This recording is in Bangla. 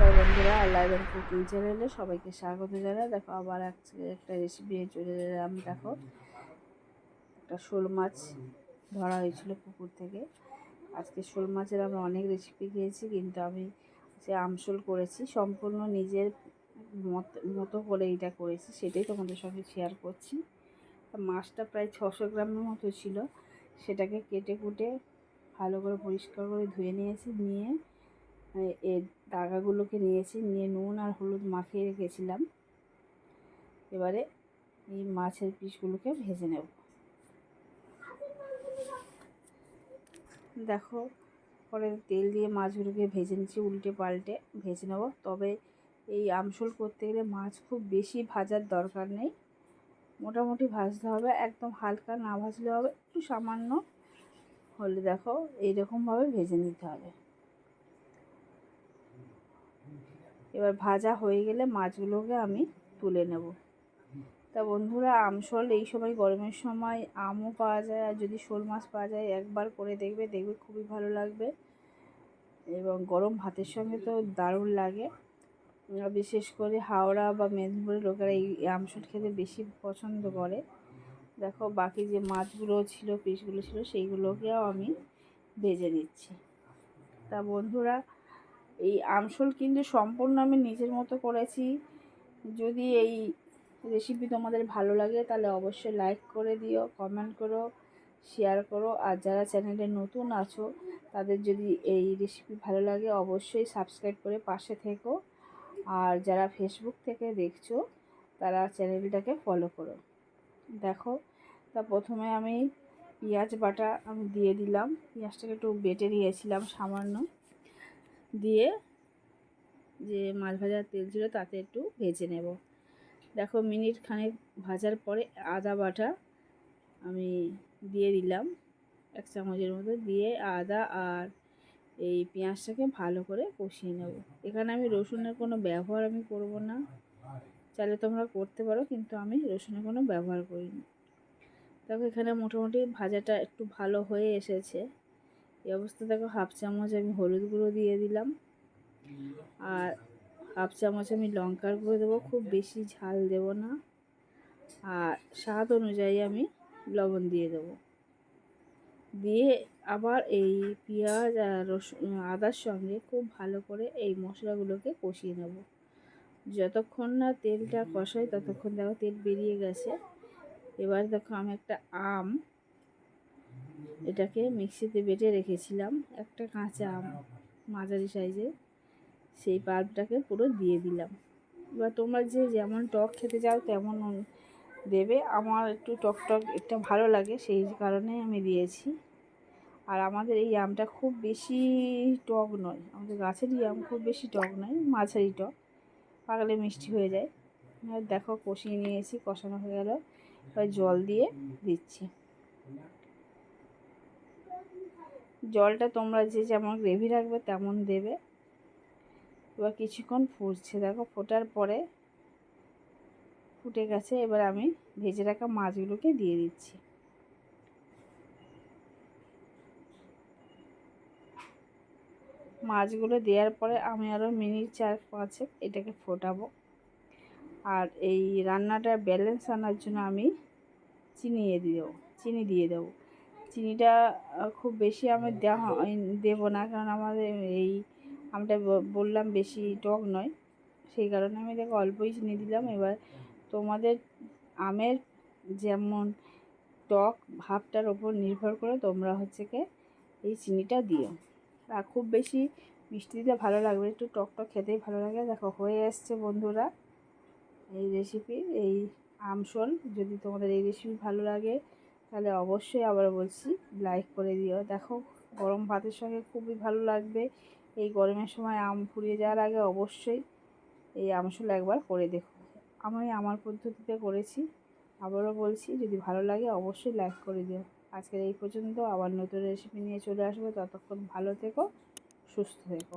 নমস্কার বন্ধুরা, লাইভ অ্যান্ড কুকিং চ্যানেলে সবাইকে স্বাগত জানাই। দেখো আবার আজকে একটা রেসিপি নিয়ে চলে এলাম। দেখো একটা শোল মাছ ধরা হয়েছিল পুকুর থেকে। আজকে শোল মাছের আমি অনেক রেসিপি খেয়েছি, কিন্তু আমি যে আমশোল করেছি সম্পূর্ণ নিজের মতো করে এটা করেছি, সেটাই তোমাদের সঙ্গে শেয়ার করছি। মাছটা প্রায় 600 গ্রামের মতো ছিল। সেটাকে কেটে কুটে ভালো করে পরিষ্কার করে ধুয়ে নিয়েছি। নিয়ে এর দাগাগুলোকে নিয়েছি, নিয়ে নুন আর হলুদ মাখিয়ে রেখেছিলাম। এবারে এই মাছের পিসগুলোকে ভেজে নেব। দেখো পরে তেল দিয়ে মাছগুলোকে ভেজে নিচ্ছি, উল্টে পাল্টে ভেজে নেব। তবে এই আমশোল করতে গেলে মাছ খুব বেশি ভাজার দরকার নেই, মোটামুটি ভাজতে হবে, একদম হালকা না ভাজলে হবে, একটু সামান্য হলে দেখো এইরকমভাবে ভেজে নিতে হবে। এবার ভাজা হয়ে গেলে মাছগুলোকে আমি তুলে নেব। তা বন্ধুরা, আমশোল এই সময় গরমের সময় আমও পাওয়া যায়, আর যদি শোল মাছ পাওয়া যায় একবার করে দেখবে খুবই ভালো লাগবে, এবং গরম ভাতের সঙ্গে তো দারুণ লাগে। বিশেষ করে হাওড়া বা মেদিনীপুরের লোকেরা এই আমশোল খেতে বেশি পছন্দ করে। দেখো বাকি যে মাছগুলো ছিল, পিসগুলো ছিল, সেইগুলোকেও আমি ভেজে নিচ্ছি। তা বন্ধুরা, এই আমশোল কিন্তু সম্পূর্ণ আমি নিজের মতো করেছি। যদি এই রেসিপি তোমাদের ভালো লাগে তাহলে অবশ্যই লাইক করে দিও, কমেন্ট করো, শেয়ার করো। আর যারা চ্যানেলে নতুন আছো তাদের যদি এই রেসিপি ভালো লাগে অবশ্যই সাবস্ক্রাইব করে পাশে থেকো। আর যারা ফেসবুক থেকে দেখছো তারা চ্যানেলটাকে ফলো করো। দেখো, তা প্রথমে আমি পেঁয়াজ বাটা আমি দিয়ে দিলাম। পেঁয়াজটাকে একটু বেটে নিয়েছিলাম সামান্য, দিয়ে যে মাছ ভাজার তেল ছিল তাতে একটু ভেজে নেব। দেখো মিনিট খানেক ভাজার পরে আদা বাটা আমি দিয়ে দিলাম 1 চামচের মতো, দিয়ে আদা আর এই পেঁয়াজটাকে ভালো করে কষিয়ে নেব। এখানে আমি রসুনের কোনো ব্যবহার আমি করব না, চাইলে তোমরা করতে পারো, কিন্তু আমি রসুনের কোনো ব্যবহার করিনি। দেখো এখানে মোটামুটি ভাজাটা একটু ভালো হয়ে এসেছে। এই অবস্থা দেখো 1/2 চামচ আমি হলুদ গুঁড়ো দিয়ে দিলাম, আর 1/2 চামচ আমি লঙ্কার গুঁড়ো দেবো, খুব বেশি ঝাল দেব না, আর স্বাদ অনুযায়ী আমি লবণ দিয়ে দেবো। দিয়ে আবার এই পেঁয়াজ আর রসুন আদার সঙ্গে খুব ভালো করে এই মশলাগুলোকে কষিয়ে নেব। যতক্ষণ না তেলটা কষাই ততক্ষণ দেখো তেল বেরিয়ে গেছে। এবার দেখো আমি একটা আম, এটাকে মিক্সিতে বেটে রেখেছিলাম, একটা কাঁচা আম মাঝারি সাইজের, সেই পাল্পটাকে পুরো দিয়ে দিলাম। এবার তোমরা যে যেমন টক খেতে চাও তেমন দেবে। আমার একটু টক টক একটা ভালো লাগে, সেই কারণে আমি দিয়েছি। আর আমাদের এই আমটা খুব বেশি টক নয়, আমাদের গাছেরই আম, খুব বেশি টক নয়, মাঝারি টক, পাকলে মিষ্টি হয়ে যায়। দেখো কষিয়ে নিয়েছি, কষানো হয়ে গেল, এবার জল দিয়ে দিচ্ছি। জলটা তোমরা যে যেমন গ্রেভি রাখবে তেমন দেবে। এবার কিছুক্ষণ ফুটছে, দেখো ফোটার পরে ফুটে গেছে। এবার আমি ভেজে রাখা মাছগুলোকে দিয়ে দিচ্ছি। মাছগুলো দেওয়ার পরে আমি আরও মিনিট 4-5 এটাকে ফোটাবো। আর এই রান্নাটার ব্যালেন্স আনার জন্য আমি চিনি দিয়ে দেবো। চিনিটা খুব বেশি আমি দেবো না, কারণ আমাদের এই আমটা বললাম বেশি টক নয়, সেই কারণে আমি দেখো অল্পই চিনি দিলাম। এবার তোমাদের আমের যেমন টক ভাবটার ওপর নির্ভর করে তোমরা এই চিনিটা দিও। আর খুব বেশি মিষ্টি দিতে ভালো লাগবে, একটু টক টক খেতেই ভালো লাগে। দেখো হয়ে এসছে বন্ধুরা এই রেসিপি, এই আমশোল। যদি তোমাদের এই রেসিপি ভালো লাগে তাহলে অবশ্যই আবার বলছি লাইক করে দিও। দেখো গরম ভাতের সঙ্গে খুবই ভালো লাগবে। এই গরমের সময় আম ফুরিয়ে যাওয়ার আগে অবশ্যই এই আমশোল একবার করে দেখো। আমি আমার পদ্ধতিতে করেছি, আবারও বলছি যদি ভালো লাগে অবশ্যই লাইক করে দিও। আজকের এই পর্যন্ত, আবার নতুন রেসিপি নিয়ে চলে আসবো। ততক্ষণ ভালো থেকো, সুস্থ থেকো।